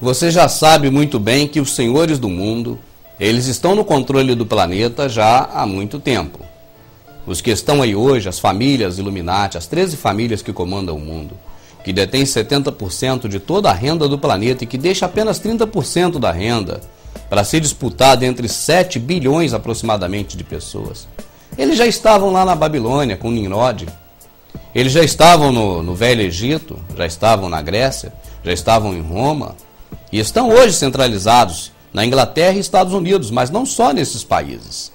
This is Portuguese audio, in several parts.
você já sabe muito bem que os senhores do mundo, eles estão no controle do planeta já há muito tempo. Os que estão aí hoje, as famílias Illuminati, as 13 famílias que comandam o mundo, que detêm 70% de toda a renda do planeta e que deixa apenas 30% da renda para ser disputada entre 7 bilhões aproximadamente de pessoas. Eles já estavam lá na Babilônia com Nimrod, eles já estavam no Velho Egito, já estavam na Grécia, já estavam em Roma e estão hoje centralizados na Inglaterra e Estados Unidos, mas não só nesses países.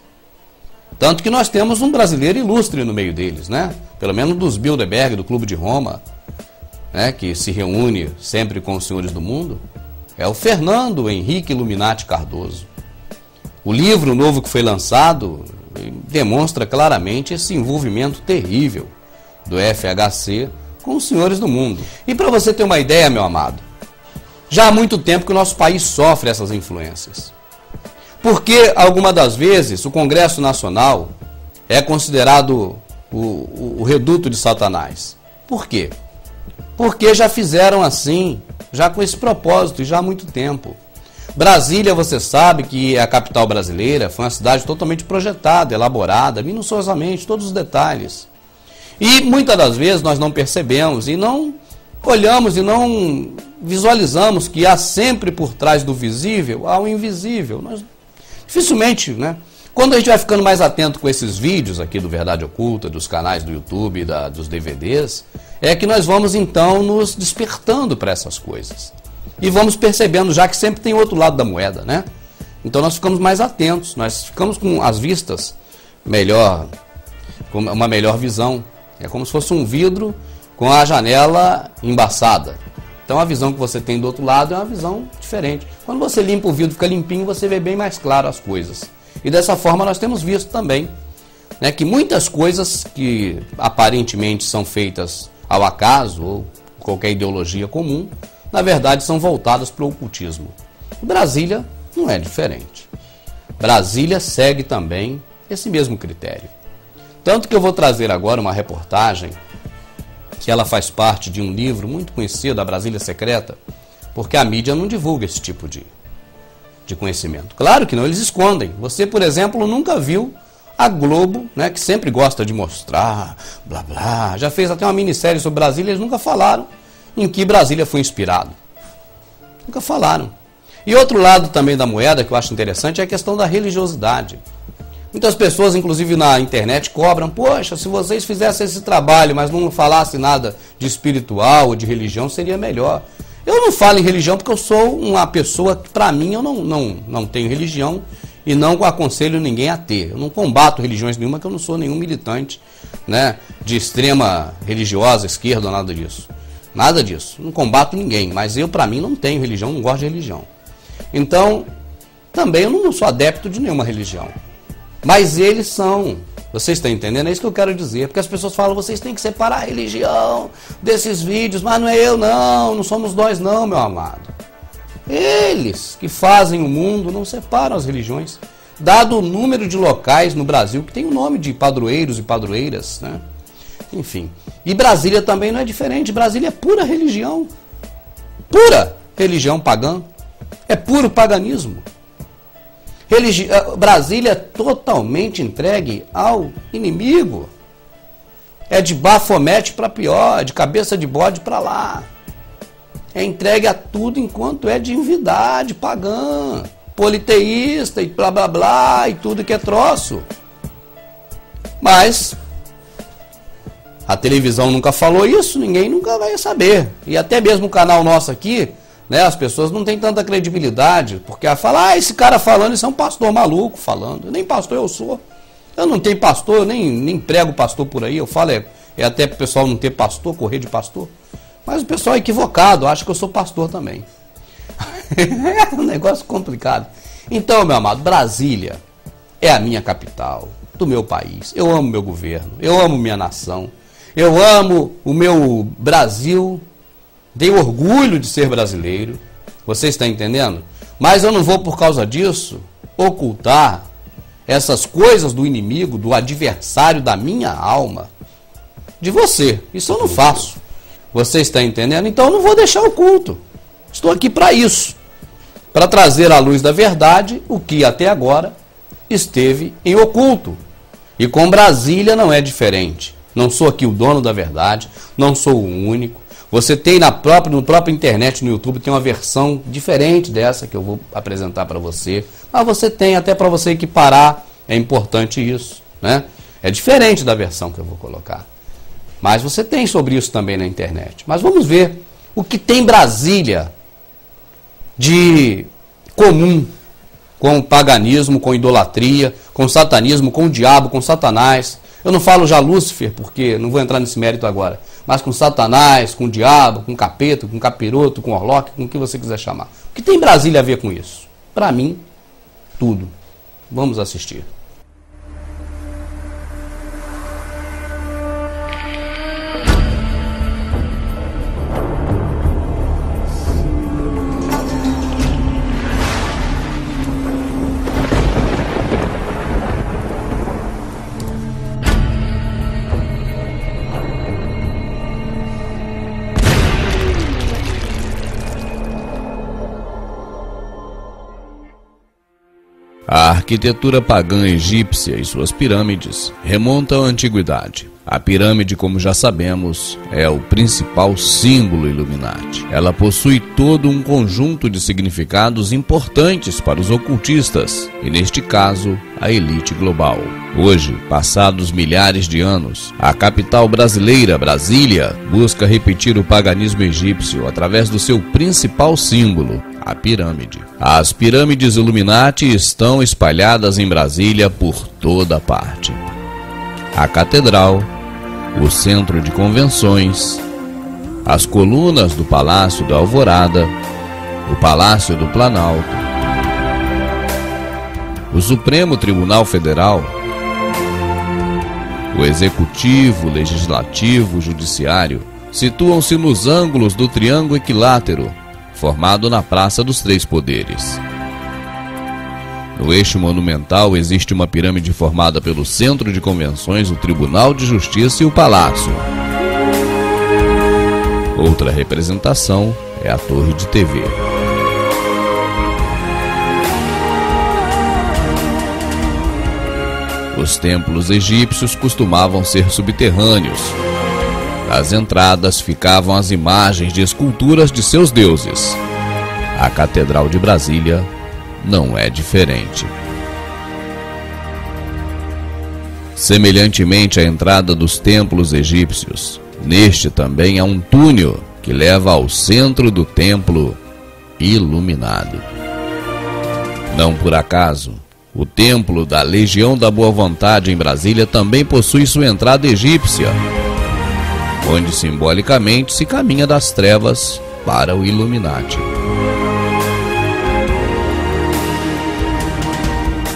Tanto que nós temos um brasileiro ilustre no meio deles, né? Pelo menos dos Bilderberg, do Clube de Roma, né? Que se reúne sempre com os senhores do mundo. É o Fernando Henrique Illuminati Cardoso. O livro novo que foi lançado demonstra claramente esse envolvimento terrível do FHC com os senhores do mundo. E para você ter uma ideia, meu amado, já há muito tempo que o nosso país sofre essas influências. Porque, algumas das vezes, o Congresso Nacional é considerado o reduto de Satanás. Por quê? Porque já fizeram assim, já com esse propósito, e já há muito tempo. Brasília, você sabe que é a capital brasileira, foi uma cidade totalmente projetada, elaborada, minuciosamente, todos os detalhes. E muitas das vezes nós não percebemos e não olhamos e não visualizamos que há sempre por trás do visível, há o invisível. Nós dificilmente, né? Quando a gente vai ficando mais atento com esses vídeos aqui do Verdade Oculta, dos canais do YouTube, dos DVDs, é que nós vamos então nos despertando para essas coisas. E vamos percebendo já que sempre tem outro lado da moeda, né? Então nós ficamos mais atentos, nós ficamos com as vistas melhor, com uma melhor visão. É como se fosse um vidro com a janela embaçada. Então a visão que você tem do outro lado é uma visão diferente. Quando você limpa o vidro, fica limpinho, você vê bem mais claro as coisas. E dessa forma nós temos visto também, né, que muitas coisas que aparentemente são feitas ao acaso ou qualquer ideologia comum, na verdade são voltadas para o ocultismo. Brasília não é diferente. Brasília segue também esse mesmo critério. Tanto que eu vou trazer agora uma reportagem que ela faz parte de um livro muito conhecido, A Brasília Secreta, porque a mídia não divulga esse tipo de conhecimento. Claro que não, eles escondem. Você, por exemplo, nunca viu a Globo, né, que sempre gosta de mostrar, blá blá, já fez até uma minissérie sobre Brasília, eles nunca falaram em que Brasília foi inspirado. Nunca falaram. E outro lado também da moeda que eu acho interessante é a questão da religiosidade. Muitas pessoas, inclusive na internet, cobram, poxa, se vocês fizessem esse trabalho, mas não falassem nada de espiritual ou de religião, seria melhor. Eu não falo em religião porque eu sou uma pessoa que, para mim, eu não tenho religião e não aconselho ninguém a ter. Eu não combato religiões nenhuma, porque eu não sou nenhum militante, né, de extrema religiosa, esquerda, nada disso. Nada disso. Não combato ninguém, mas eu, para mim, não tenho religião, não gosto de religião. Então, também eu não sou adepto de nenhuma religião. Mas eles são. Vocês estão entendendo? É isso que eu quero dizer. Porque as pessoas falam, vocês têm que separar a religião desses vídeos. Mas não é eu não somos nós não, meu amado. Eles que fazem o mundo não separam as religiões. Dado o número de locais no Brasil que tem o nome de padroeiros e padroeiras, né? Enfim. E Brasília também não é diferente. Brasília é pura religião. Pura religião pagã. É puro paganismo. Brasília é totalmente entregue ao inimigo. É de Bafomete para pior, de cabeça de bode para lá. É entregue a tudo enquanto é divindade pagã, politeísta e blá blá blá e tudo que é troço. Mas a televisão nunca falou isso, ninguém nunca vai saber. E até mesmo o canal nosso aqui, né, as pessoas não têm tanta credibilidade, porque fala, esse cara falando, isso é um pastor maluco falando. Nem pastor eu sou. Eu não tenho pastor, eu nem prego pastor por aí. Eu falo, é até para o pessoal não ter pastor, correr de pastor. Mas o pessoal é equivocado, acha que eu sou pastor também. É um negócio complicado. Então, meu amado, Brasília é a minha capital, do meu país. Eu amo meu governo, eu amo minha nação, eu amo o meu Brasil. Tenho orgulho de ser brasileiro, você está entendendo? Mas eu não vou, por causa disso, ocultar essas coisas do inimigo, do adversário da minha alma, de você. Isso eu não faço. Você está entendendo? Então eu não vou deixar oculto. Estou aqui para isso. para trazer à luz da verdade o que até agora esteve em oculto. E com Brasília não é diferente. Não sou aqui o dono da verdade, não sou o único. Você tem no próprio internet, no YouTube, tem uma versão diferente dessa que eu vou apresentar para você. Mas você tem, até para você equiparar, é importante isso, né? É diferente da versão que eu vou colocar. Mas você tem sobre isso também na internet. Mas vamos ver o que tem Brasília de comum com o paganismo, com idolatria, com o satanismo, com o diabo, com Satanás. Eu não falo já Lúcifer, porque não vou entrar nesse mérito agora, mas com Satanás, com o diabo, com o capeta, com o capiroto, com o orloque, com o que você quiser chamar. O que tem Brasília a ver com isso? Para mim, tudo. Vamos assistir. A arquitetura pagã egípcia e suas pirâmides remontam à antiguidade. A pirâmide, como já sabemos, é o principal símbolo Illuminati. Ela possui todo um conjunto de significados importantes para os ocultistas, e neste caso, a elite global. Hoje, passados milhares de anos, a capital brasileira, Brasília, busca repetir o paganismo egípcio através do seu principal símbolo, a pirâmide. As pirâmides Illuminati estão espalhadas em Brasília por toda parte. A catedral, o centro de convenções, as colunas do Palácio da Alvorada, o Palácio do Planalto, o Supremo Tribunal Federal, o Executivo, Legislativo, o Judiciário, situam-se nos ângulos do triângulo equilátero, formado na Praça dos Três Poderes. No eixo monumental existe uma pirâmide formada pelo Centro de Convenções, o Tribunal de Justiça e o Palácio. Outra representação é a Torre de TV. Os templos egípcios costumavam ser subterrâneos. Nas entradas ficavam as imagens de esculturas de seus deuses. A Catedral de Brasília não é diferente. Semelhantemente à entrada dos templos egípcios, neste também há um túnel que leva ao centro do templo iluminado. Não por acaso, o templo da Legião da Boa Vontade em Brasília também possui sua entrada egípcia, onde simbolicamente se caminha das trevas para o Illuminati.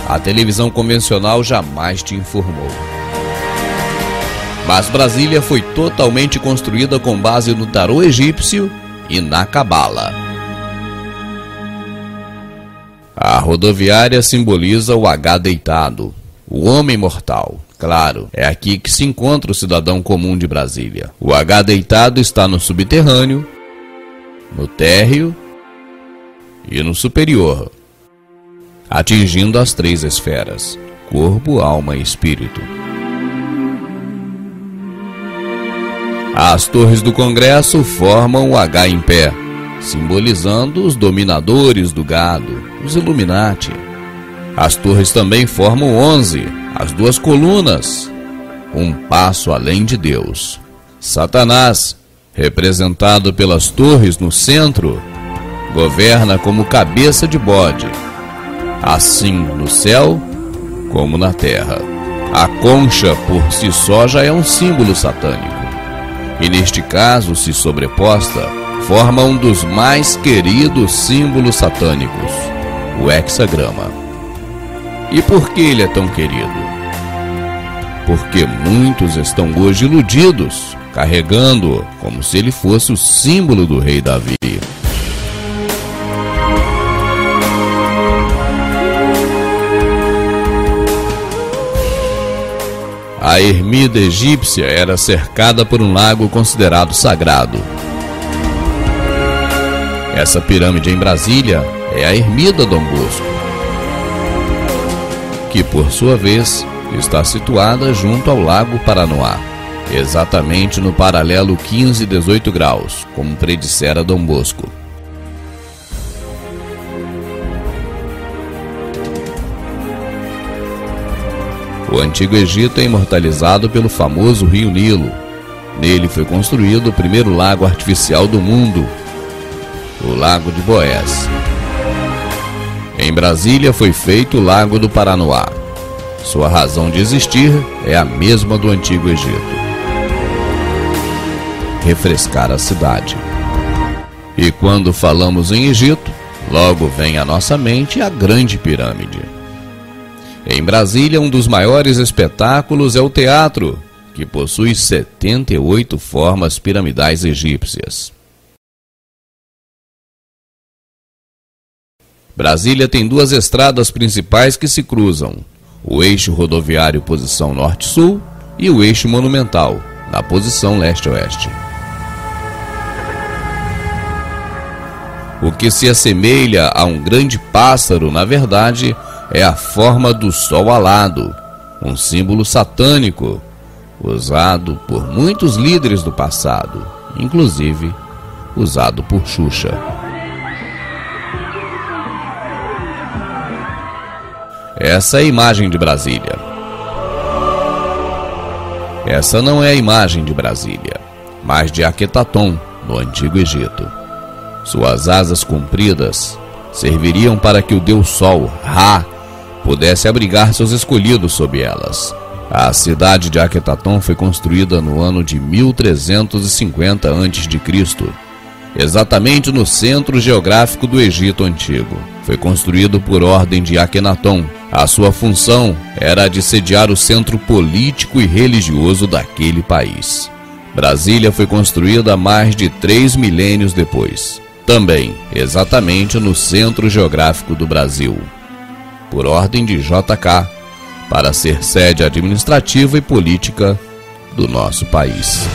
A televisão convencional jamais te informou. Mas Brasília foi totalmente construída com base no tarô egípcio e na cabala. A rodoviária simboliza o H deitado, o homem mortal. Claro, é aqui que se encontra o cidadão comum de Brasília. O H deitado está no subterrâneo, no térreo e no superior, atingindo as três esferas: corpo, alma e espírito. As torres do Congresso formam o H em pé, simbolizando os dominadores do gado, os Illuminati. As torres também formam 11, as duas colunas, um passo além de Deus. Satanás, representado pelas torres no centro, governa como cabeça de bode, assim no céu como na terra. A concha por si só já é um símbolo satânico, e neste caso, se sobreposta, forma um dos mais queridos símbolos satânicos, o hexagrama. E por que ele é tão querido? Porque muitos estão hoje iludidos, carregando-o como se ele fosse o símbolo do rei Davi. A ermida egípcia era cercada por um lago considerado sagrado. Essa pirâmide em Brasília é a ermida Dom Bosco, que por sua vez está situada junto ao Lago Paranoá, exatamente no paralelo 15-18 graus, como predissera Dom Bosco. O Antigo Egito é imortalizado pelo famoso rio Nilo. Nele foi construído o primeiro lago artificial do mundo, o Lago de Boés. Em Brasília foi feito o Lago do Paranoá. Sua razão de existir é a mesma do Antigo Egito: refrescar a cidade. E quando falamos em Egito, logo vem à nossa mente a Grande Pirâmide. Em Brasília, um dos maiores espetáculos é o teatro, que possui 78 formas piramidais egípcias. Brasília tem duas estradas principais que se cruzam: o eixo rodoviário posição norte-sul e o eixo monumental, na posição leste-oeste. O que se assemelha a um grande pássaro, na verdade, é a forma do sol alado, um símbolo satânico, usado por muitos líderes do passado, inclusive usado por Xuxa. Essa é a imagem de Brasília. Essa não é a imagem de Brasília, mas de Akhetaton, no Antigo Egito. Suas asas compridas serviriam para que o deus Sol, Ra, pudesse abrigar seus escolhidos sob elas. A cidade de Akhetaton foi construída no ano de 1350 a.C., exatamente no centro geográfico do Egito Antigo. Foi construído por ordem de Akhenaton. A sua função era a de sediar o centro político e religioso daquele país. Brasília foi construída mais de 3 milênios depois, também exatamente no centro geográfico do Brasil, por ordem de JK, para ser sede administrativa e política do nosso país.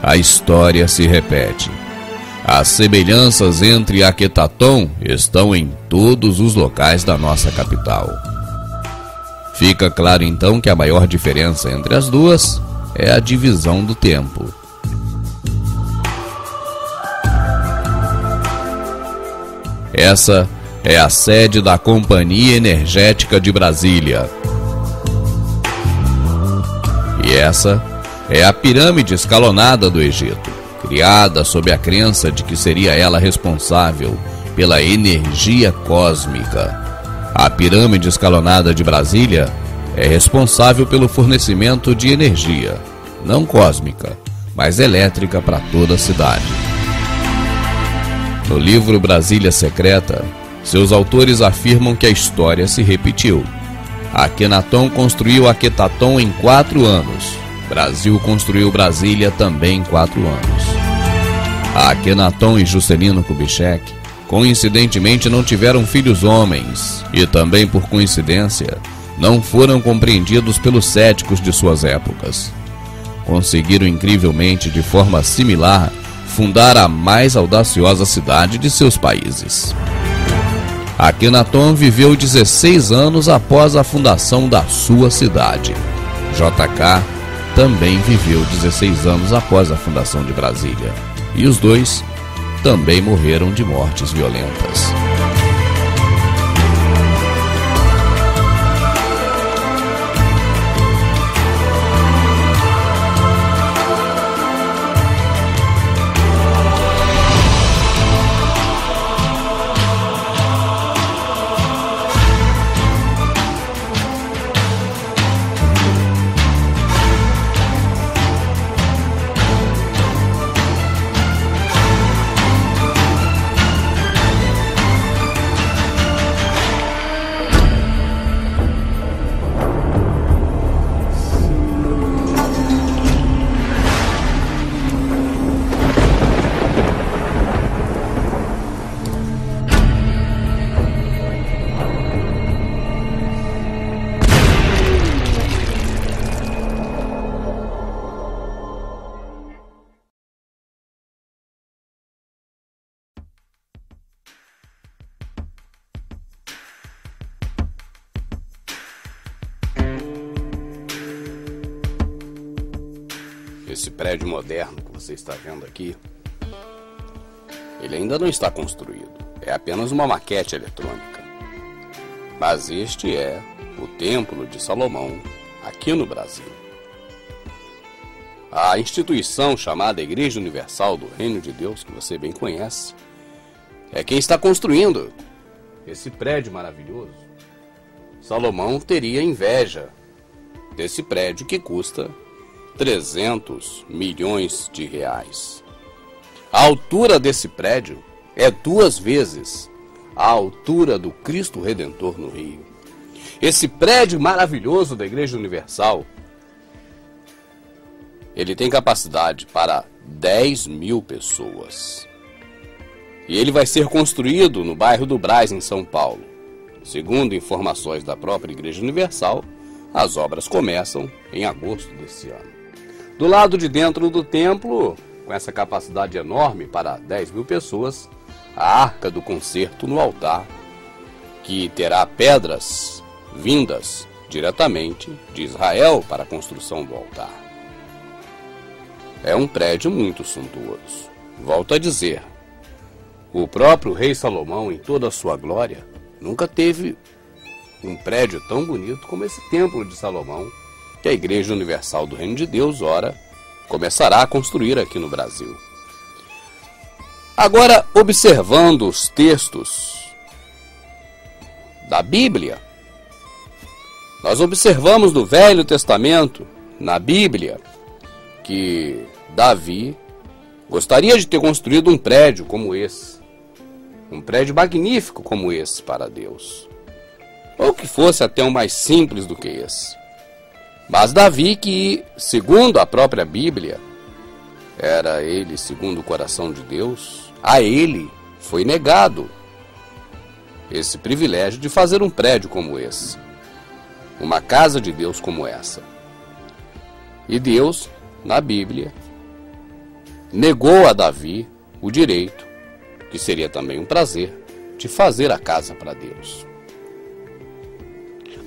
A história se repete. As semelhanças entre Akhetaton estão em todos os locais da nossa capital. Fica claro então que a maior diferença entre as duas é a divisão do tempo. Essa é a sede da Companhia Energética de Brasília. E essa é a pirâmide escalonada do Egito, criada sob a crença de que seria ela responsável pela energia cósmica. A pirâmide escalonada de Brasília é responsável pelo fornecimento de energia, não cósmica, mas elétrica para toda a cidade. No livro Brasília Secreta, seus autores afirmam que a história se repetiu. Akhenaton construiu Akhetaton em 4 anos. Brasil construiu Brasília também em 4 anos. Akhenaton e Juscelino Kubitschek, coincidentemente, não tiveram filhos homens e também, por coincidência, não foram compreendidos pelos céticos de suas épocas. Conseguiram incrivelmente, de forma similar, fundar a mais audaciosa cidade de seus países. Akhenaton viveu 16 anos após a fundação da sua cidade. JK também viveu 16 anos após a fundação de Brasília. E os dois também morreram de mortes violentas. esse prédio moderno que você está vendo aqui, ele ainda não está construído. É apenas uma maquete eletrônica. Mas este é o Templo de Salomão, aqui no Brasil. A instituição chamada Igreja Universal do Reino de Deus, que você bem conhece, é quem está construindo esse prédio maravilhoso. Salomão teria inveja desse prédio que custa 300 milhões de reais. A altura desse prédio é 2 vezes a altura do Cristo Redentor no Rio. Esse prédio maravilhoso da Igreja Universal, ele tem capacidade para 10 mil pessoas. E ele vai ser construído no bairro do Brás, em São Paulo. Segundo informações da própria Igreja Universal, as obras começam em agosto desse ano. Do lado de dentro do templo, com essa capacidade enorme para 10 mil pessoas, a Arca do Concerto no altar, que terá pedras vindas diretamente de Israel para a construção do altar. É um prédio muito suntuoso. Volto a dizer, o próprio rei Salomão, em toda a sua glória, nunca teve um prédio tão bonito como esse Templo de Salomão, que a Igreja Universal do Reino de Deus, ora, começará a construir aqui no Brasil. Agora, observando os textos da Bíblia, nós observamos no Velho Testamento, na Bíblia, que Davi gostaria de ter construído um prédio como esse, um prédio magnífico como esse para Deus, ou que fosse até um mais simples do que esse. Mas Davi, que segundo a própria Bíblia, era ele segundo o coração de Deus, a ele foi negado esse privilégio de fazer um prédio como esse, uma casa de Deus como essa. E Deus, na Bíblia, negou a Davi o direito, que seria também um prazer, de fazer a casa para Deus.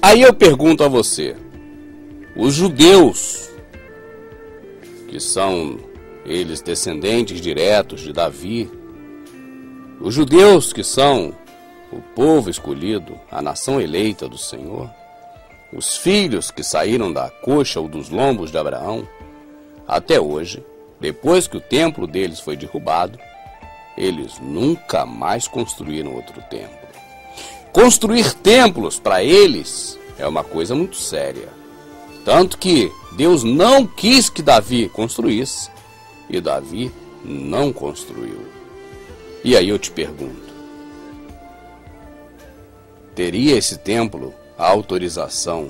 Aí eu pergunto a você, os judeus, que são eles descendentes diretos de Davi, os judeus que são o povo escolhido, a nação eleita do Senhor, os filhos que saíram da coxa ou dos lombos de Abraão, até hoje, depois que o templo deles foi derrubado, eles nunca mais construíram outro templo. Construir templos para eles é uma coisa muito séria. Tanto que Deus não quis que Davi construísse, e Davi não construiu. E aí eu te pergunto, teria esse templo a autorização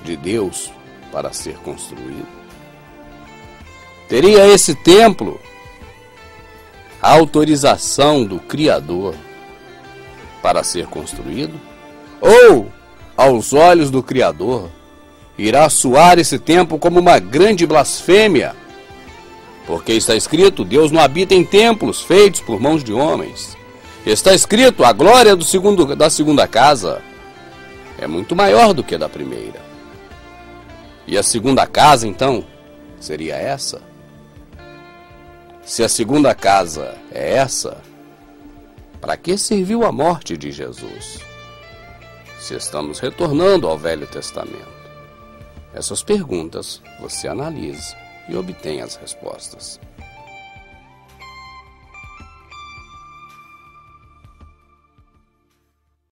de Deus para ser construído? Teria esse templo a autorização do Criador para ser construído? Ou, aos olhos do Criador, irá soar esse templo como uma grande blasfêmia? Porque está escrito, Deus não habita em templos feitos por mãos de homens. Está escrito, a glória da segunda casa é muito maior do que a da primeira. E a segunda casa, então, seria essa? Se a segunda casa é essa, para que serviu a morte de Jesus? Se estamos retornando ao Velho Testamento. Essas perguntas você analise e obtenha as respostas.